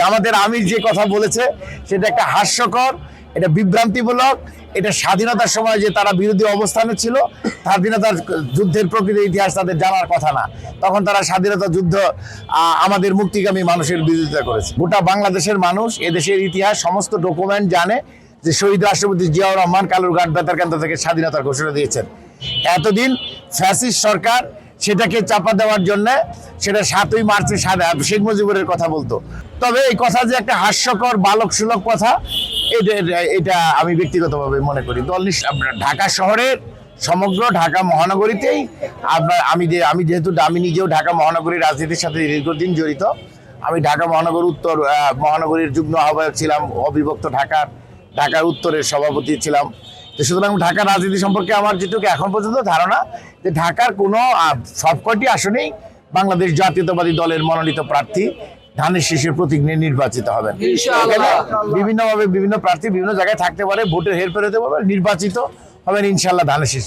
জামাতের আমির যে কথা বলেছে সেটা একটা হাস্যকর, এটা বিভ্রান্তিমূলক। এটা স্বাধীনতার সময় যে তারা বিরোধী অবস্থানে ছিল, স্বাধীনতার যুদ্ধের প্রকৃত ইতিহাস তাদের জানার কথা না। তখন তারা স্বাধীনতা যুদ্ধ আমাদের মুক্তিগামী মানুষের বিরোধিতা করেছে। গোটা বাংলাদেশের মানুষ এদেশের ইতিহাস সমস্ত ডকুমেন্ট জানে যে শহীদ রাষ্ট্রপতি জিয়াউর রহমান কালুরঘাট বেতার কেন্দ্র থেকে স্বাধীনতার ঘোষণা দিয়েছেন। এতদিন ফ্যাসিস্ট সরকার সেটাকে চাপা দেওয়ার জন্য সেটা ৭ই মার্চে শেখ মুজিবুরের কথা বলতো। তবে এই কথা যে একটা হাস্যকর বালক সুলভ কথা, এটা আমি ব্যক্তিগতভাবে মনে করি। ঢাকা শহরের সমগ্র ঢাকা মহানগরীতেই আমি যেহেতু আমি নিজেও ঢাকা মহানগরীর রাজনীতির সাথে দীর্ঘদিন জড়িত। আমি ঢাকা মহানগর উত্তর মহানগরীর যুগ্ম আহ্বায়ক ছিলাম, অবিভক্ত ঢাকার উত্তরের সভাপতি ছিলাম। তো সুতরাং ঢাকার রাজনীতি সম্পর্কে আমার যেটুকু এখন পর্যন্ত ধারণা যে ঢাকার কোনো সবকটি আসনেই বাংলাদেশ জাতীয়তাবাদী দলের মনোনীত প্রার্থী ধানের শীষের প্রতীক নিয়ে নির্বাচিত হবেন। বিভিন্নভাবে বিভিন্ন প্রার্থী বিভিন্ন জায়গায় থাকতে পারে, ভোটের হেরফের হতে পারে, নির্বাচিত হবেন ইনশাল্লাহ ধানের শীষ।